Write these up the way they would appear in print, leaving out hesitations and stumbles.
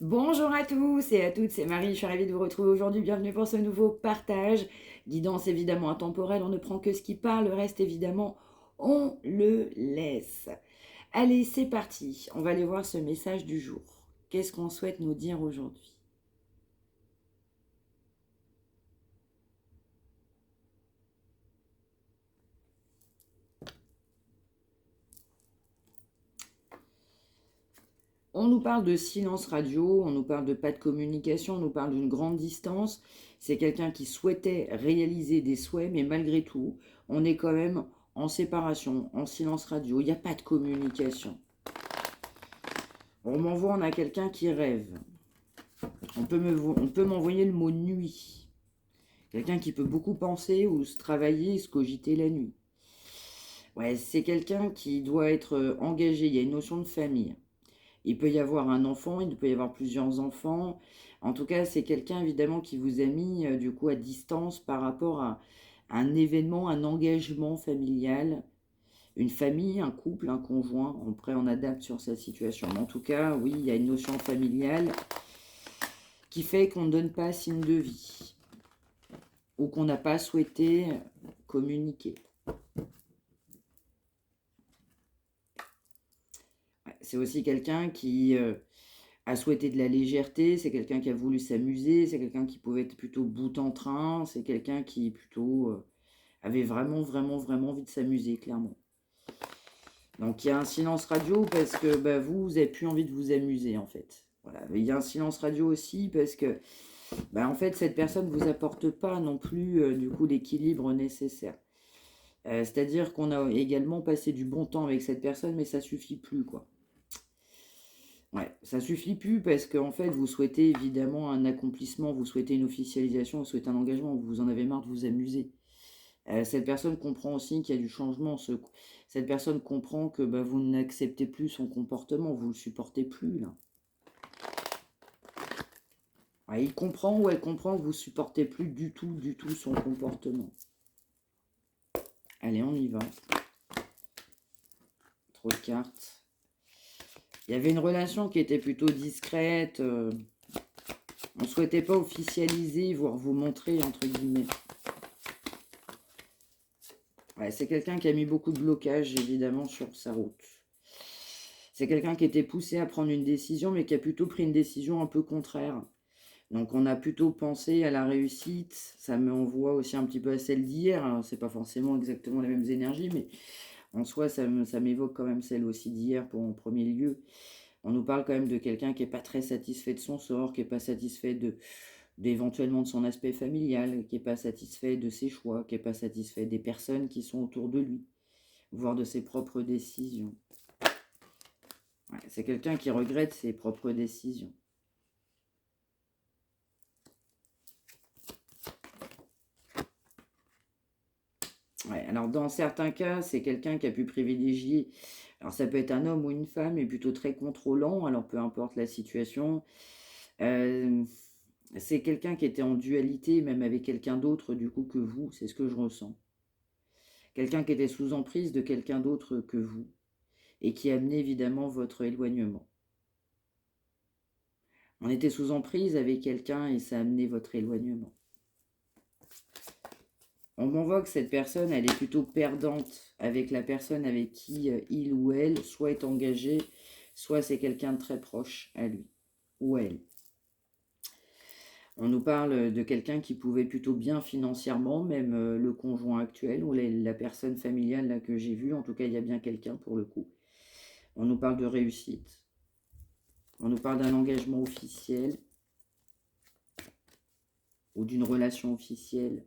Bonjour à tous et à toutes, c'est Marie, je suis ravie de vous retrouver aujourd'hui, bienvenue pour ce nouveau partage. Guidance évidemment intemporelle, on ne prend que ce qui parle, le reste évidemment on le laisse. Allez, c'est parti, on va aller voir ce message du jour. Qu'est-ce qu'on souhaite nous dire aujourd'hui? On nous parle de silence radio, on nous parle de pas de communication, on nous parle d'une grande distance. C'est quelqu'un qui souhaitait réaliser des souhaits, mais malgré tout, on est quand même en séparation, en silence radio. Il n'y a pas de communication. On m'envoie, on a quelqu'un qui rêve. On peut m'envoyer le mot nuit. Quelqu'un qui peut beaucoup penser ou se travailler, se cogiter la nuit. Ouais, c'est quelqu'un qui doit être engagé. Il y a une notion de famille. Il peut y avoir un enfant, il peut y avoir plusieurs enfants. En tout cas, c'est quelqu'un évidemment qui vous a mis du coup à distance par rapport à un événement, un engagement familial, une famille, un couple, un conjoint. Après, on adapte sur sa situation. Mais en tout cas, oui, il y a une notion familiale qui fait qu'on ne donne pas signe de vie ou qu'on n'a pas souhaité communiquer. Ouais, c'est aussi quelqu'un qui a souhaité de la légèreté, c'est quelqu'un qui a voulu s'amuser, c'est quelqu'un qui pouvait être plutôt bout en train, c'est quelqu'un qui plutôt avait vraiment, vraiment, vraiment envie de s'amuser, clairement. Donc il y a un silence radio parce que bah, vous n'avez plus envie de vous amuser en fait. Voilà. Il y a un silence radio aussi parce que bah, en fait cette personne ne vous apporte pas non plus du coup l'équilibre nécessaire. C'est-à-dire qu'on a également passé du bon temps avec cette personne mais ça suffit plus quoi. Ouais, ça suffit plus parce qu'en fait vous souhaitez évidemment un accomplissement, vous souhaitez une officialisation, vous souhaitez un engagement, vous en avez marre de vous amuser. Cette personne comprend aussi qu'il y a du changement. Cette personne comprend que bah, vous n'acceptez plus son comportement, vous ne le supportez plus là. Ouais, il comprend ou elle comprend que vous ne supportez plus du tout son comportement. Allez, on y va. Trop de cartes. Il y avait une relation qui était plutôt discrète. On ne souhaitait pas officialiser, voire vous montrer, entre guillemets. Ouais, c'est quelqu'un qui a mis beaucoup de blocages, évidemment, sur sa route. C'est quelqu'un qui était poussé à prendre une décision, mais qui a plutôt pris une décision un peu contraire. Donc on a plutôt pensé à la réussite, ça me envoie aussi un petit peu à celle d'hier, hein. C'est pas forcément exactement les mêmes énergies, mais en soi ça m'évoque quand même celle aussi d'hier pour en premier lieu. On nous parle quand même de quelqu'un qui n'est pas très satisfait de son sort, qui n'est pas satisfait d'éventuellement de son aspect familial, qui n'est pas satisfait de ses choix, qui n'est pas satisfait des personnes qui sont autour de lui, voire de ses propres décisions. Ouais, c'est quelqu'un qui regrette ses propres décisions. Ouais, alors dans certains cas, c'est quelqu'un qui a pu privilégier, alors ça peut être un homme ou une femme, mais plutôt très contrôlant, alors peu importe la situation. Euh, c'est quelqu'un qui était en dualité, même avec quelqu'un d'autre du coup que vous, c'est ce que je ressens. Quelqu'un qui était sous emprise de quelqu'un d'autre que vous, et qui a amené évidemment votre éloignement. On était sous emprise avec quelqu'un et ça a amené votre éloignement. On m'envoie que cette personne, elle est plutôt perdante avec la personne avec qui il ou elle soit est engagé, soit c'est quelqu'un de très proche à lui ou à elle. On nous parle de quelqu'un qui pouvait plutôt bien financièrement, même le conjoint actuel ou la personne familiale là, que j'ai vue. En tout cas, il y a bien quelqu'un pour le coup. On nous parle de réussite. On nous parle d'un engagement officiel ou d'une relation officielle.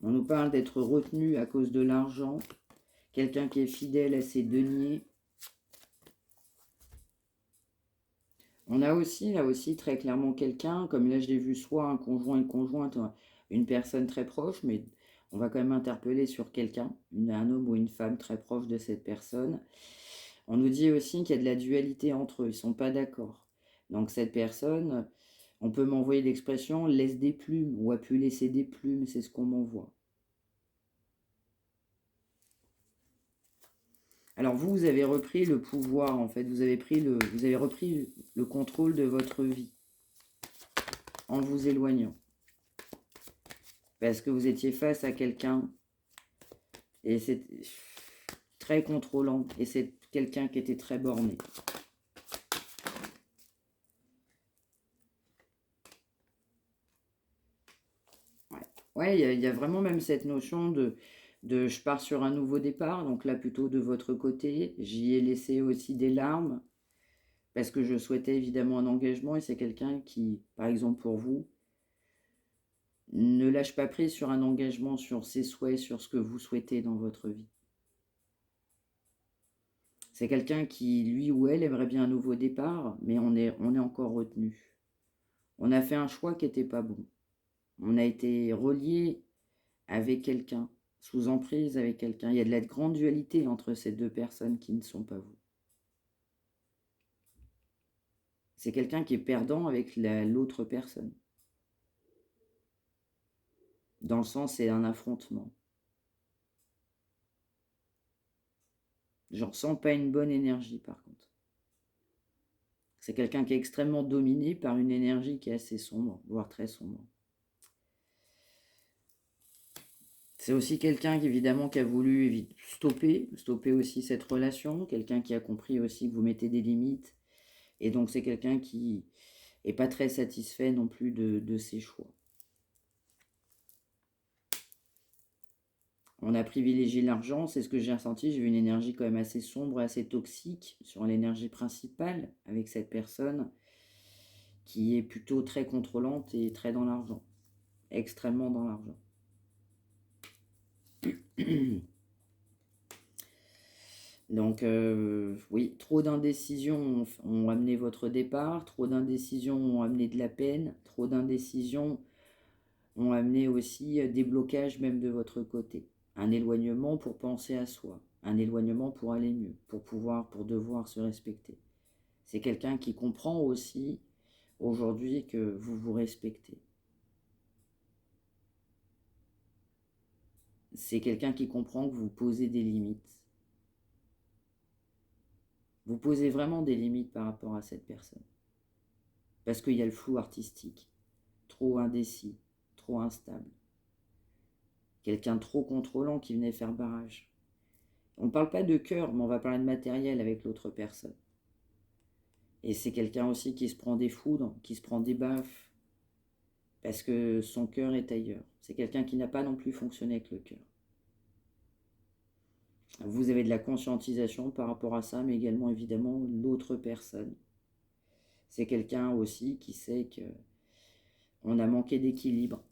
On nous parle d'être retenu à cause de l'argent, quelqu'un qui est fidèle à ses deniers. On a aussi, là aussi, très clairement quelqu'un, comme là je l'ai vu, soit un conjoint, une conjointe, une personne très proche, mais on va quand même interpeller sur quelqu'un, un homme ou une femme très proche de cette personne. On nous dit aussi qu'il y a de la dualité entre eux, ils ne sont pas d'accord. Donc cette personne, on peut m'envoyer l'expression laisse des plumes ou a pu laisser des plumes, c'est ce qu'on m'envoie. Alors vous avez repris le pouvoir, en fait. Vous avez repris le contrôle de votre vie en vous éloignant. Parce que vous étiez face à quelqu'un et c'est très contrôlant. Et c'est quelqu'un qui était très borné. Ouais, il y a vraiment même cette notion de je pars sur un nouveau départ. Donc là, plutôt de votre côté. J'y ai laissé aussi des larmes. Parce que je souhaitais évidemment un engagement. Et c'est quelqu'un qui, par exemple pour vous, ne lâche pas prise sur un engagement, sur ses souhaits, sur ce que vous souhaitez dans votre vie. C'est quelqu'un qui, lui ou elle, aimerait bien un nouveau départ, mais on est encore retenu. On a fait un choix qui n'était pas bon. On a été relié avec quelqu'un, sous emprise avec quelqu'un. Il y a de la grande dualité entre ces deux personnes qui ne sont pas vous. C'est quelqu'un qui est perdant avec l'autre personne. Dans le sens, c'est un affrontement. Je ressens pas une bonne énergie, par contre. C'est quelqu'un qui est extrêmement dominé par une énergie qui est assez sombre, voire très sombre. C'est aussi quelqu'un qui, évidemment, qui a voulu stopper aussi cette relation, quelqu'un qui a compris aussi que vous mettez des limites, et donc c'est quelqu'un qui n'est pas très satisfait non plus de ses choix. On a privilégié l'argent, c'est ce que j'ai ressenti, j'ai eu une énergie quand même assez sombre, assez toxique sur l'énergie principale avec cette personne qui est plutôt très contrôlante et très dans l'argent, extrêmement dans l'argent. Donc oui, trop d'indécisions ont amené votre départ, trop d'indécisions ont amené de la peine, trop d'indécisions ont amené aussi des blocages même de votre côté. Un éloignement pour penser à soi, un éloignement pour aller mieux, pour devoir se respecter. C'est quelqu'un qui comprend aussi aujourd'hui que vous vous respectez. C'est quelqu'un qui comprend que vous posez des limites. Vous posez vraiment des limites par rapport à cette personne. Parce qu'il y a le flou artistique, trop indécis, trop instable. Quelqu'un de trop contrôlant qui venait faire barrage. On ne parle pas de cœur, mais on va parler de matériel avec l'autre personne. Et c'est quelqu'un aussi qui se prend des foudres, qui se prend des baffes, parce que son cœur est ailleurs. C'est quelqu'un qui n'a pas non plus fonctionné avec le cœur. Vous avez de la conscientisation par rapport à ça, mais également évidemment l'autre personne. C'est quelqu'un aussi qui sait qu'on a manqué d'équilibre.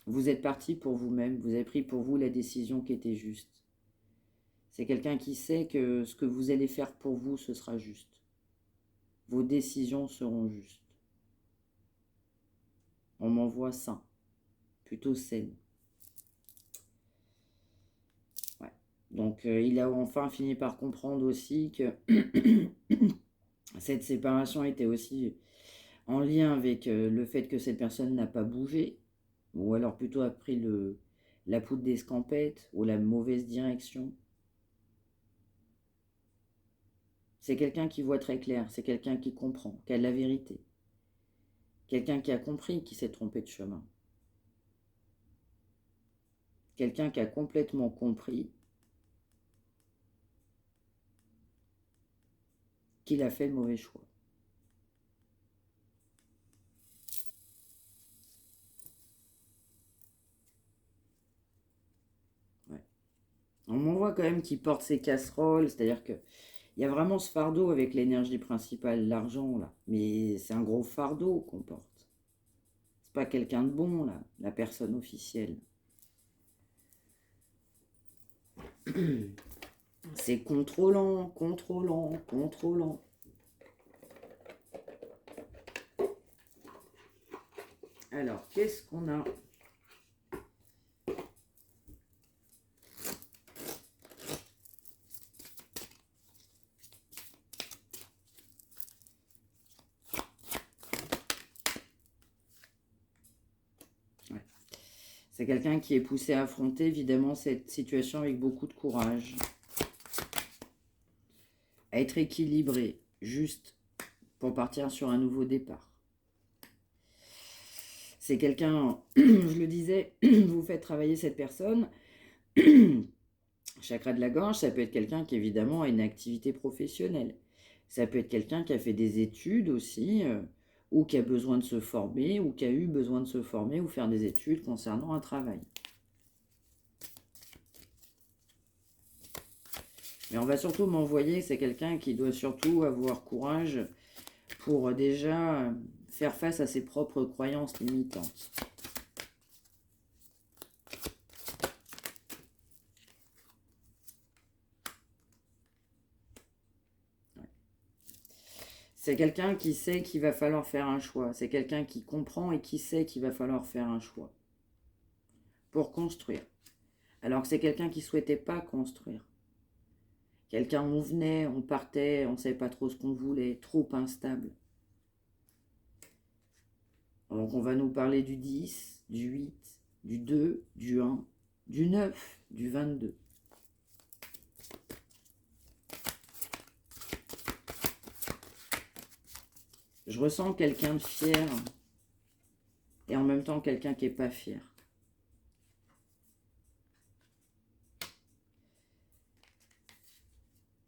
Vous êtes parti pour vous-même, vous avez pris pour vous la décision qui était juste. C'est quelqu'un qui sait que ce que vous allez faire pour vous, ce sera juste. Vos décisions seront justes. On m'envoie sain, plutôt saine. Ouais. Donc il a enfin fini par comprendre aussi que cette séparation était aussi en lien avec le fait que cette personne n'a pas bougé, ou alors plutôt a pris la poudre d'escampette ou la mauvaise direction. C'est quelqu'un qui voit très clair, c'est quelqu'un qui comprend, qui a de la vérité. Quelqu'un qui a compris qui s'est trompé de chemin. Quelqu'un qui a complètement compris qu'il a fait le mauvais choix. Ouais. On voit quand même qu'il porte ses casseroles, c'est-à-dire que il y a vraiment ce fardeau avec l'énergie principale, l'argent, là. Mais c'est un gros fardeau qu'on porte. C'est pas quelqu'un de bon, là, la personne officielle. C'est contrôlant, contrôlant, contrôlant. Alors, qu'est-ce qu'on a ? C'est quelqu'un qui est poussé à affronter évidemment cette situation avec beaucoup de courage. À être équilibré, juste pour partir sur un nouveau départ. C'est quelqu'un, je le disais, vous faites travailler cette personne. Chakra de la gorge, ça peut être quelqu'un qui évidemment a une activité professionnelle. Ça peut être quelqu'un qui a fait des études aussi, ou qui a besoin de se former, ou qui a eu besoin de se former ou faire des études concernant un travail. Mais on va surtout m'envoyer, c'est quelqu'un qui doit surtout avoir courage pour déjà faire face à ses propres croyances limitantes. C'est quelqu'un qui sait qu'il va falloir faire un choix. C'est quelqu'un qui comprend et qui sait qu'il va falloir faire un choix pour construire. Alors que c'est quelqu'un qui ne souhaitait pas construire. Quelqu'un, on venait, on partait, on ne savait pas trop ce qu'on voulait, trop instable. Donc on va nous parler du 10, du 8, du 2, du 1, du 9, du 22. Je ressens quelqu'un de fier et en même temps quelqu'un qui n'est pas fier.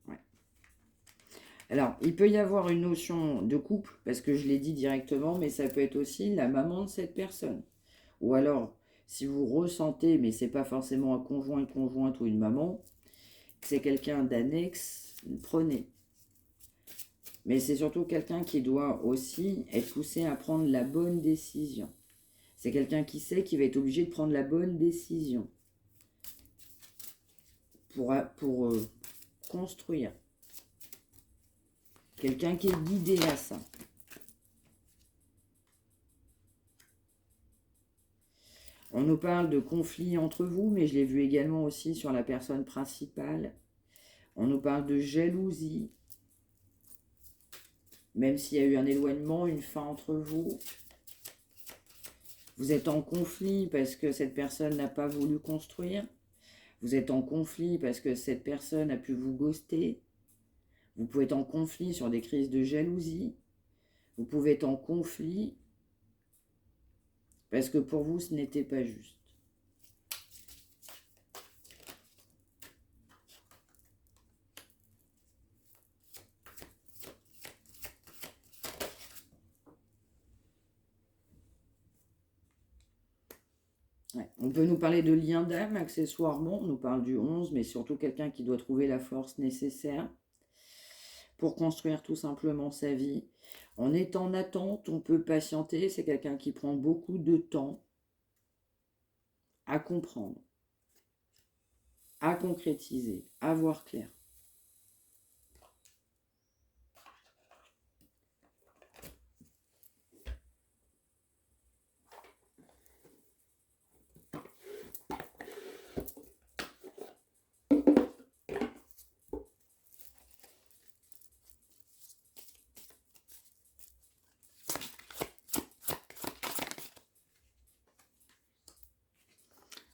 Ouais. Alors, il peut y avoir une notion de couple, parce que je l'ai dit directement, mais ça peut être aussi la maman de cette personne. Ou alors, si vous ressentez, mais c'est pas forcément un conjoint, une conjointe ou une maman, c'est quelqu'un d'annexe, prenez. Mais c'est surtout quelqu'un qui doit aussi être poussé à prendre la bonne décision. C'est quelqu'un qui sait qu'il va être obligé de prendre la bonne décision pour construire. Quelqu'un qui est guidé à ça. On nous parle de conflits entre vous, mais je l'ai vu également aussi sur la personne principale. On nous parle de jalousie. Même s'il y a eu un éloignement, une fin entre vous. Vous êtes en conflit parce que cette personne n'a pas voulu construire. Vous êtes en conflit parce que cette personne a pu vous ghoster. Vous pouvez être en conflit sur des crises de jalousie. Vous pouvez être en conflit parce que pour vous, ce n'était pas juste. Ouais. On peut nous parler de lien d'âme, accessoirement. On nous parle du 11, mais surtout quelqu'un qui doit trouver la force nécessaire pour construire tout simplement sa vie. On est en attente, on peut patienter. C'est quelqu'un qui prend beaucoup de temps à comprendre, à concrétiser, à voir clair.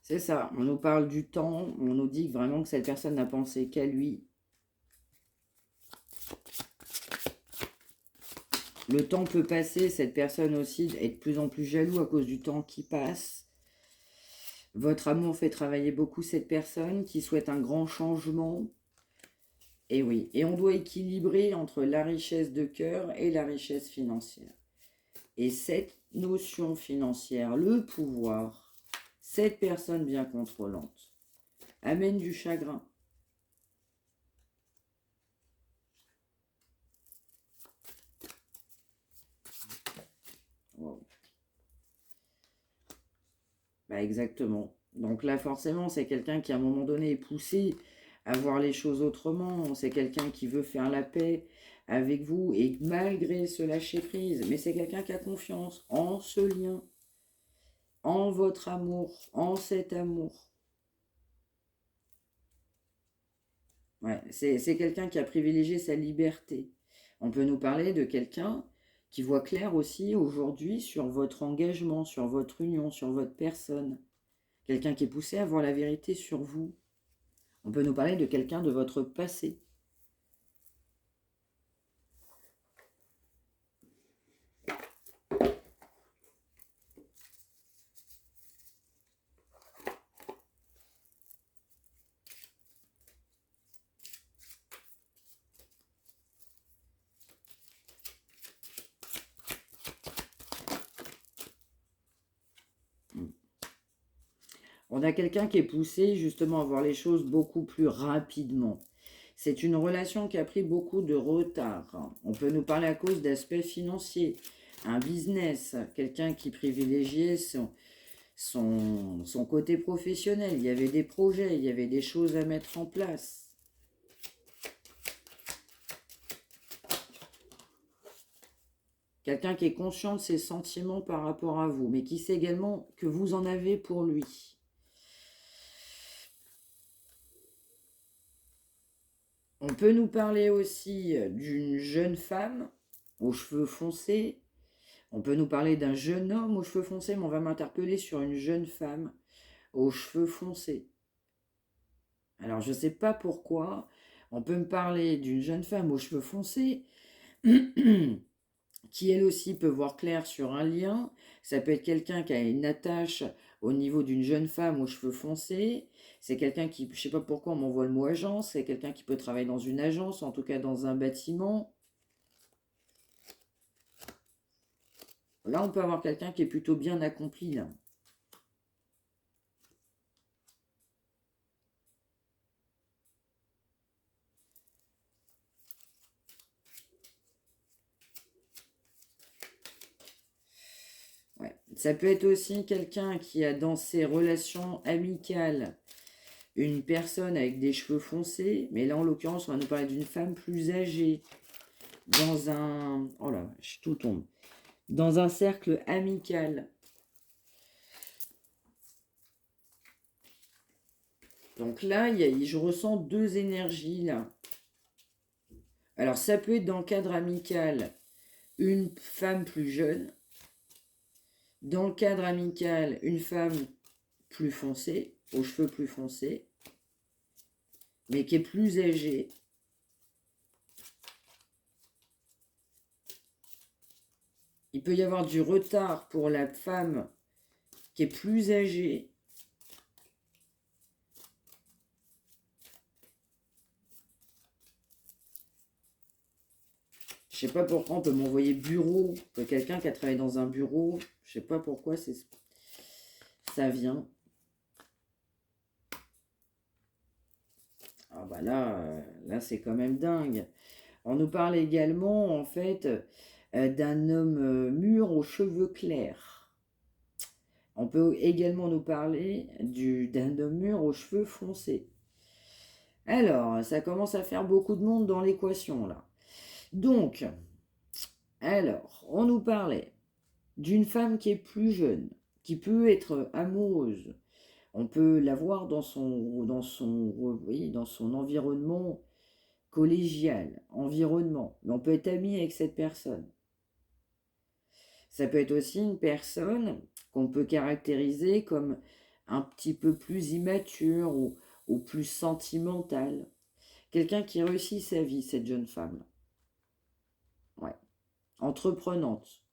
C'est ça, on nous parle du temps, on nous dit vraiment que cette personne n'a pensé qu'à lui. Le temps peut passer, cette personne aussi est de plus en plus jaloux à cause du temps qui passe. Votre amour fait travailler beaucoup cette personne qui souhaite un grand changement. Et oui, et on doit équilibrer entre la richesse de cœur et la richesse financière. Et cette notion financière, le pouvoir, cette personne bien contrôlante, amène du chagrin. Wow. Bah exactement. Donc là, forcément, c'est quelqu'un qui, à un moment donné, est poussé à voir les choses autrement. C'est quelqu'un qui veut faire la paix avec vous et malgré ce lâcher-prise. Mais c'est quelqu'un qui a confiance en ce lien, en votre amour, en cet amour. Ouais, c'est quelqu'un qui a privilégié sa liberté. On peut nous parler de quelqu'un qui voit clair aussi aujourd'hui sur votre engagement, sur votre union, sur votre personne. quelqu'un qui est poussé à voir la vérité sur vous. On peut nous parler de quelqu'un de votre passé. On a quelqu'un qui est poussé justement à voir les choses beaucoup plus rapidement. C'est une relation qui a pris beaucoup de retard. On peut nous parler à cause d'aspects financiers, un business, quelqu'un qui privilégiait son côté professionnel. Il y avait des projets, il y avait des choses à mettre en place. Quelqu'un qui est conscient de ses sentiments par rapport à vous, mais qui sait également que vous en avez pour lui. On peut nous parler aussi d'une jeune femme aux cheveux foncés. On peut nous parler d'un jeune homme aux cheveux foncés, mais on va m'interpeller sur une jeune femme aux cheveux foncés. Alors, je ne sais pas pourquoi. On peut me parler d'une jeune femme aux cheveux foncés qui, elle aussi, peut voir clair sur un lien. Ça peut être quelqu'un qui a une attache au niveau d'une jeune femme aux cheveux foncés. C'est quelqu'un qui, je ne sais pas pourquoi on m'envoie le mot agence, c'est quelqu'un qui peut travailler dans une agence, en tout cas dans un bâtiment. Là, on peut avoir quelqu'un qui est plutôt bien accompli, là. Ouais. Ça peut être aussi quelqu'un qui a dans ses relations amicales une personne avec des cheveux foncés, mais là, en l'occurrence, on va nous parler d'une femme plus âgée, dans un... Oh là, tout tombe. Dans un cercle amical. Donc là, je ressens deux énergies, là. Alors, ça peut être dans le cadre amical, une femme plus jeune. Dans le cadre amical, une femme plus foncée, aux cheveux plus foncés, mais qui est plus âgée. Il peut y avoir du retard pour la femme qui est plus âgée. Je sais pas pourquoi on peut m'envoyer bureau, quelqu'un qui a travaillé dans un bureau. Je sais pas pourquoi ça vient. Ah bah là c'est quand même dingue. On nous parle également en fait d'un homme mûr aux cheveux clairs. On peut également nous parler d'un homme mûr aux cheveux foncés. Alors, ça commence à faire beaucoup de monde dans l'équation là. Donc, alors, on nous parlait d'une femme qui est plus jeune, qui peut être amoureuse. On peut la voir dans son environnement collégial, environnement. Mais on peut être ami avec cette personne. Ça peut être aussi une personne qu'on peut caractériser comme un petit peu plus immature ou plus sentimentale. Quelqu'un qui réussit sa vie, cette jeune femme. Ouais. Entreprenante.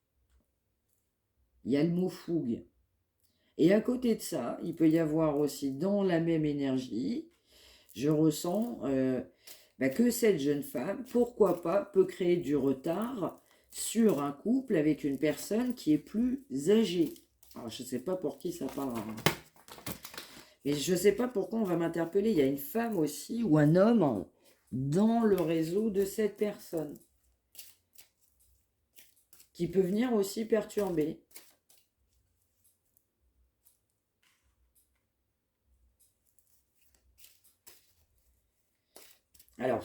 Il y a le mot fougue. Et à côté de ça, il peut y avoir aussi dans la même énergie, je ressens que cette jeune femme, pourquoi pas, peut créer du retard sur un couple avec une personne qui est plus âgée. Alors, je ne sais pas pour qui ça parle. Mais je ne sais pas pourquoi on va m'interpeller. Il y a une femme aussi ou un homme dans le réseau de cette personne qui peut venir aussi perturber. Alors,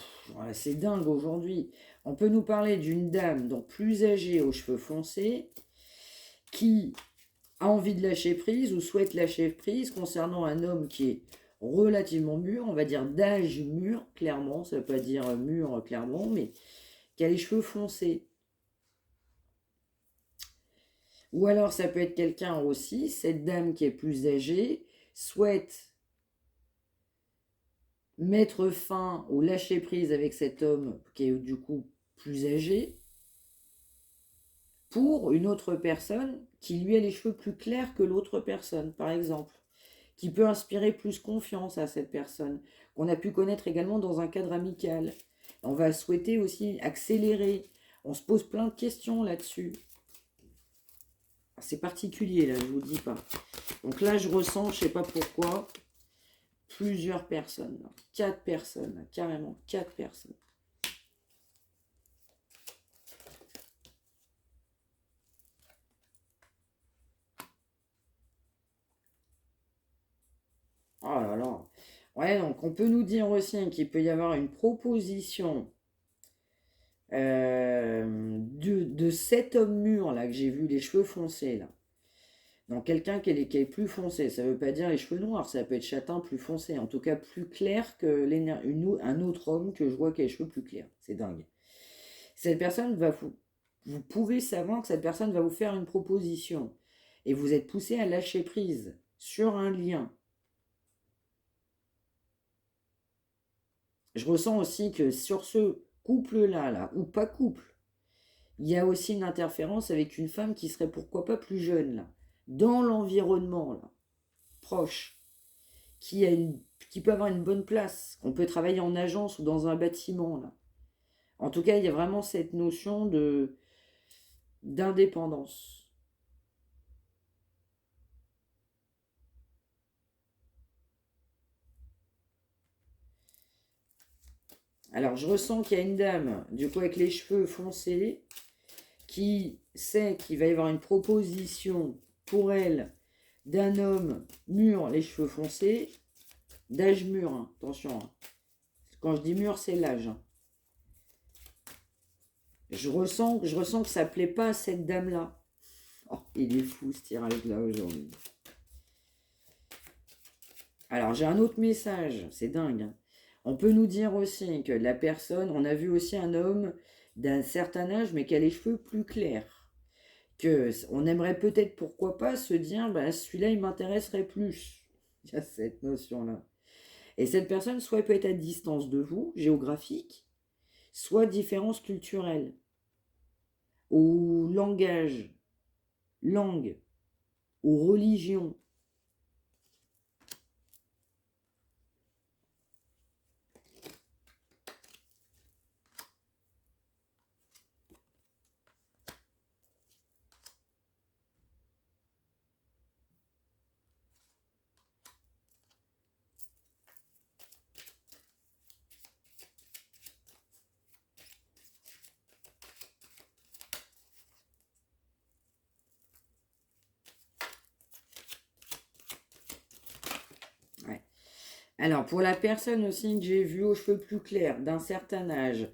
c'est dingue aujourd'hui. On peut nous parler d'une dame, donc plus âgée, aux cheveux foncés, qui a envie de lâcher prise ou souhaite lâcher prise concernant un homme qui est relativement mûr, on va dire d'âge mûr, clairement, ça ne veut pas dire mûr clairement, mais qui a les cheveux foncés. Ou alors ça peut être quelqu'un aussi, cette dame qui est plus âgée, souhaite mettre fin ou lâcher prise avec cet homme qui est du coup plus âgé pour une autre personne qui lui a les cheveux plus clairs que l'autre personne, par exemple, qui peut inspirer plus confiance à cette personne, qu'on a pu connaître également dans un cadre amical. On va souhaiter aussi accélérer. On se pose plein de questions là-dessus. C'est particulier, là, je vous dis pas. Donc là, je ressens, je sais pas pourquoi, plusieurs personnes. 4 personnes, carrément 4 personnes. Oh là là. Ouais, donc on peut nous dire aussi qu'il peut y avoir une proposition de cet homme mûr là que j'ai vu, les cheveux foncés là. Donc quelqu'un qui est plus foncé, ça veut pas dire les cheveux noirs, ça peut être châtain plus foncé, en tout cas plus clair que un autre homme que je vois qui a les cheveux plus clairs. C'est dingue. Cette personne va vous pouvez savoir que cette personne va vous faire une proposition et vous êtes poussé à lâcher prise sur un lien. Je ressens aussi que sur ce couple-là, là, ou pas couple, il y a aussi une interférence avec une femme qui serait pourquoi pas plus jeune, là, dans l'environnement, là, proche, qui, a une, qui peut avoir une bonne place, qu'on peut travailler en agence ou dans un bâtiment, là. En tout cas, il y a vraiment cette notion d'indépendance. Alors, je ressens qu'il y a une dame, du coup, avec les cheveux foncés, qui sait qu'il va y avoir une proposition pour elle d'un homme mûr, les cheveux foncés, d'âge mûr, hein, attention. Hein. Quand je dis mûr, c'est l'âge. Hein. Je ressens que ça ne plaît pas à cette dame-là. Oh, il est fou ce tirage-là aujourd'hui. Alors, j'ai un autre message, c'est dingue. Hein. On peut nous dire aussi que la personne, on a vu aussi un homme d'un certain âge, mais qui a les cheveux plus clairs. Que on aimerait peut-être, pourquoi pas, se dire, bah, celui-là, il m'intéresserait plus. Il y a cette notion-là. Et cette personne, soit elle peut être à distance de vous, géographique, soit différence culturelle, ou langage, langue, ou religion. Ouais. Alors, pour la personne aussi que j'ai vue aux cheveux plus clairs, d'un certain âge,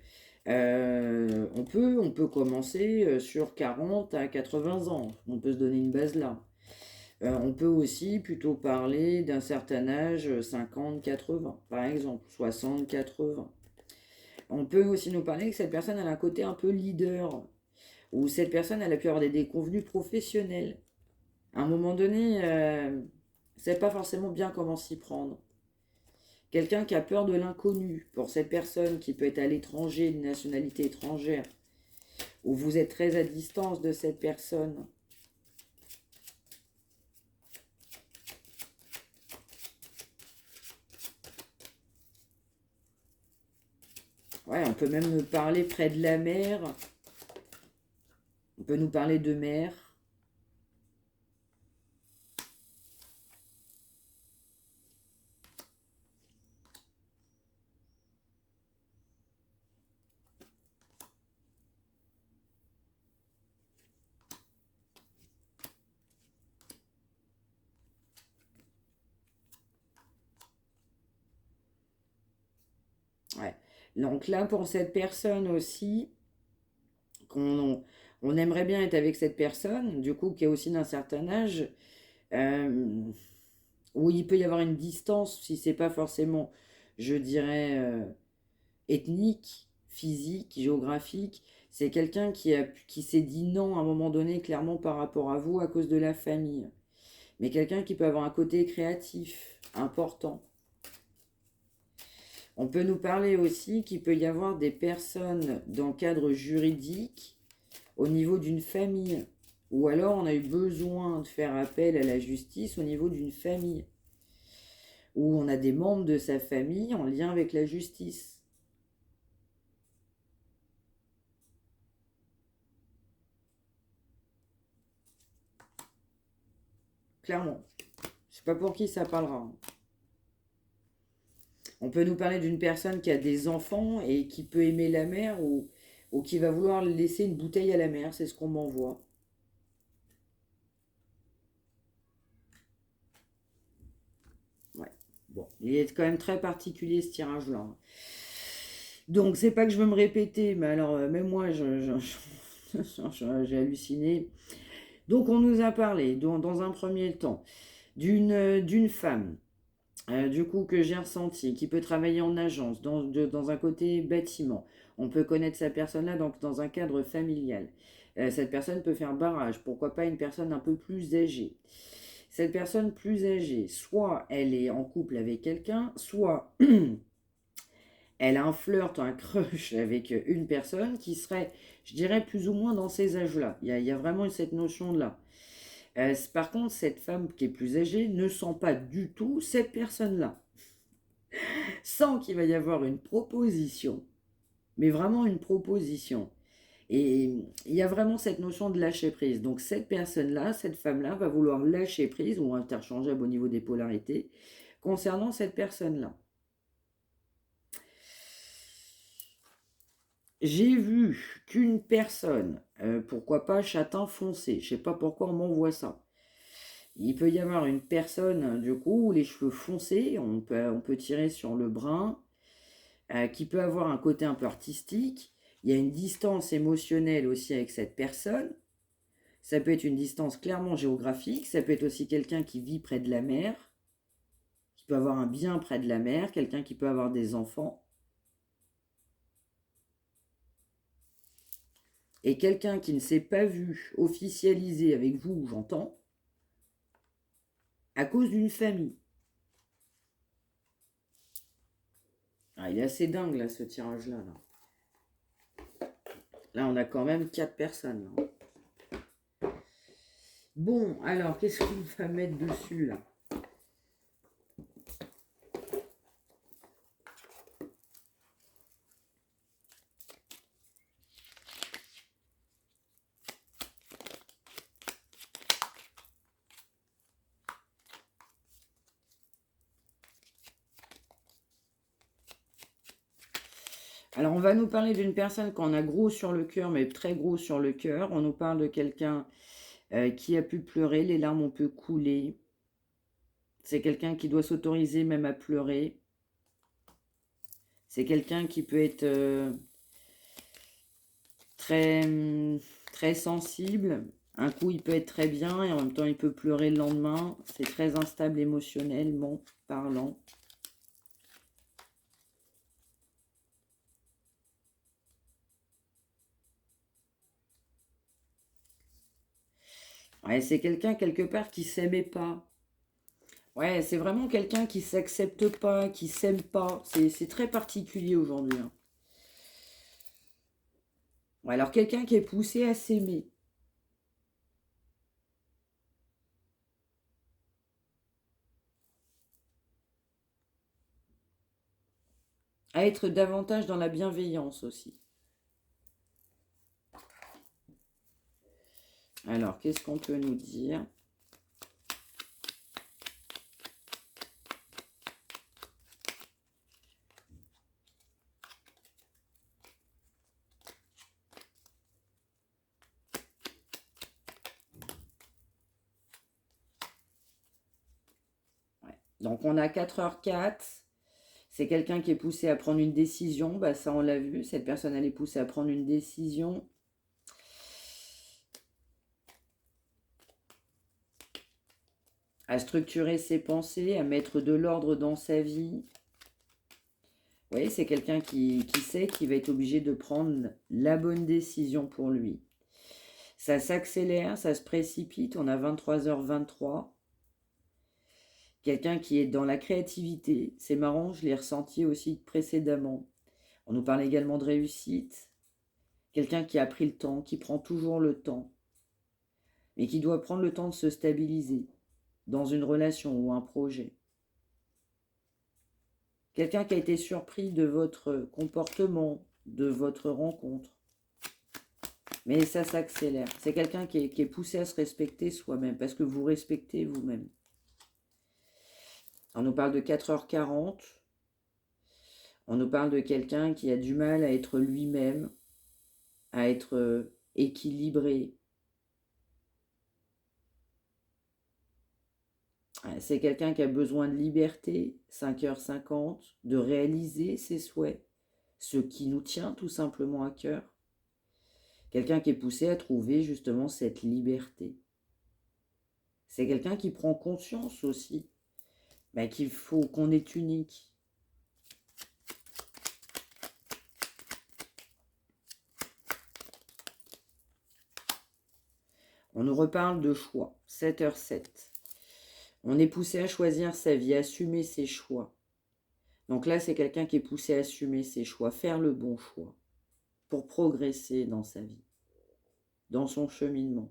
on peut commencer sur 40 à 80 ans. On peut se donner une base là. On peut aussi plutôt parler d'un certain âge, 50-80, par exemple, 60-80. On peut aussi nous parler que cette personne a un côté un peu leader, ou cette personne elle a pu avoir des déconvenus professionnels. À un moment donné, ne sait pas forcément bien comment s'y prendre. Quelqu'un qui a peur de l'inconnu, pour cette personne qui peut être à l'étranger, d'une nationalité étrangère, ou vous êtes très à distance de cette personne. Ouais, on peut même nous parler près de la mer. On peut nous parler de mer. Ouais. Donc là, pour cette personne aussi, on aimerait bien être avec cette personne, du coup, qui est aussi d'un certain âge, euh, où il peut y avoir une distance, si c'est pas forcément, je dirais, ethnique, physique, géographique. C'est quelqu'un qui s'est dit non à un moment donné, clairement par rapport à vous, à cause de la famille. mais quelqu'un qui peut avoir un côté créatif, important. On peut nous parler aussi qu'il peut y avoir des personnes dans le cadre juridique au niveau d'une famille. Ou alors on a eu besoin de faire appel à la justice au niveau d'une famille. Ou on a des membres de sa famille en lien avec la justice. Clairement. Je sais pas pour qui ça parlera. On peut nous parler d'une personne qui a des enfants et qui peut aimer la mer ou qui va vouloir laisser une bouteille à la mer. C'est ce qu'on m'envoie. Ouais. Bon, il est quand même très particulier ce tirage-là. Donc, c'est pas que je veux me répéter, mais alors, même moi, j'ai halluciné. Donc, on nous a parlé, dans un premier temps, d'une femme, du coup, que j'ai ressenti, qui peut travailler en agence, dans un côté bâtiment. On peut connaître cette personne-là dans un cadre familial. Cette personne peut faire barrage. Pourquoi pas une personne un peu plus âgée. Cette personne plus âgée, soit elle est en couple avec quelqu'un, soit elle a un flirt, un crush avec une personne qui serait, je dirais, plus ou moins dans ces âges-là. Il y a vraiment cette notion-là. Par contre, cette femme qui est plus âgée ne sent pas du tout cette personne-là. Sent qu'il va y avoir une proposition, mais vraiment une proposition. Et il y a vraiment cette notion de lâcher prise. Donc cette personne-là, cette femme-là, va vouloir lâcher prise, ou interchangeable au niveau des polarités, concernant cette personne-là. J'ai vu qu'une personne, pourquoi pas châtain foncé, je sais pas pourquoi on m'envoie ça. Il peut y avoir une personne, du coup, les cheveux foncés, on peut tirer sur le brun, qui peut avoir un côté un peu artistique. Il y a une distance émotionnelle aussi avec cette personne. Ça peut être une distance clairement géographique, ça peut être aussi quelqu'un qui vit près de la mer, qui peut avoir un bien près de la mer, quelqu'un qui peut avoir des enfants. Et quelqu'un qui ne s'est pas vu officialiser avec vous, j'entends, à cause d'une famille. Ah, il est assez dingue là, ce tirage-là. Là, on a quand même 4 personnes. Là. Bon, alors, qu'est-ce qu'on va mettre dessus là? Alors, on va nous parler d'une personne qu'on a gros sur le cœur, mais très gros sur le cœur. On nous parle de quelqu'un qui a pu pleurer, les larmes ont pu couler. C'est quelqu'un qui doit s'autoriser même à pleurer. C'est quelqu'un qui peut être très, très sensible. Un coup, il peut être très bien et en même temps, il peut pleurer le lendemain. C'est très instable émotionnellement parlant. Ouais, c'est quelqu'un quelque part qui s'aimait pas. Ouais, c'est vraiment quelqu'un qui s'accepte pas, qui s'aime pas. C'est très particulier aujourd'hui. Hein. Ouais, alors quelqu'un qui est poussé à s'aimer. À être davantage dans la bienveillance aussi. Alors, qu'est-ce qu'on peut nous dire? Ouais. Donc, on a 4h04. C'est quelqu'un qui est poussé à prendre une décision. Bah, ça, on l'a vu. Cette personne, elle est poussée à prendre une décision. À structurer ses pensées, à mettre de l'ordre dans sa vie. Vous voyez, c'est quelqu'un qui sait qu'il va être obligé de prendre la bonne décision pour lui. Ça s'accélère, ça se précipite. On a 23h23. Quelqu'un qui est dans la créativité. C'est marrant, je l'ai ressenti aussi précédemment. On nous parle également de réussite. Quelqu'un qui a pris le temps, qui prend toujours le temps, mais qui doit prendre le temps de se stabiliser dans une relation ou un projet. Quelqu'un qui a été surpris de votre comportement, de votre rencontre. Mais ça s'accélère. C'est quelqu'un qui est poussé à se respecter soi-même, parce que vous respectez vous-même. On nous parle de 4h40. On nous parle de quelqu'un qui a du mal à être lui-même, à être équilibré. C'est quelqu'un qui a besoin de liberté, 5h50, de réaliser ses souhaits, ce qui nous tient tout simplement à cœur. Quelqu'un qui est poussé à trouver justement cette liberté. C'est quelqu'un qui prend conscience aussi qu'il faut qu'on est unique. On nous reparle de choix, 7h07. On est poussé à choisir sa vie, à assumer ses choix. Donc là, c'est quelqu'un qui est poussé à assumer ses choix, faire le bon choix pour progresser dans sa vie, dans son cheminement.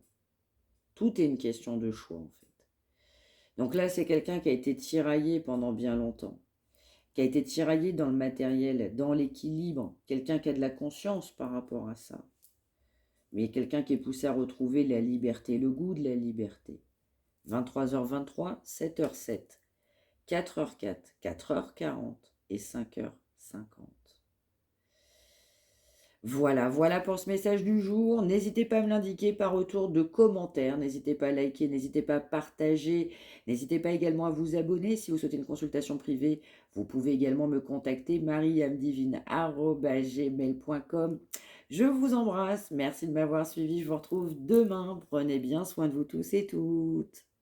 Tout est une question de choix en fait. Donc là, c'est quelqu'un qui a été tiraillé pendant bien longtemps, qui a été tiraillé dans le matériel, dans l'équilibre, quelqu'un qui a de la conscience par rapport à ça, mais quelqu'un qui est poussé à retrouver la liberté, le goût de la liberté. 23h23, 7h07, 4h04, 4h40 et 5h50. Voilà pour ce message du jour. N'hésitez pas à me l'indiquer par retour de commentaires. N'hésitez pas à liker, n'hésitez pas à partager. N'hésitez pas également à vous abonner. Si vous souhaitez une consultation privée, vous pouvez également me contacter mariamedivine@gmail.com. Je vous embrasse. Merci de m'avoir suivi. Je vous retrouve demain. Prenez bien soin de vous tous et toutes.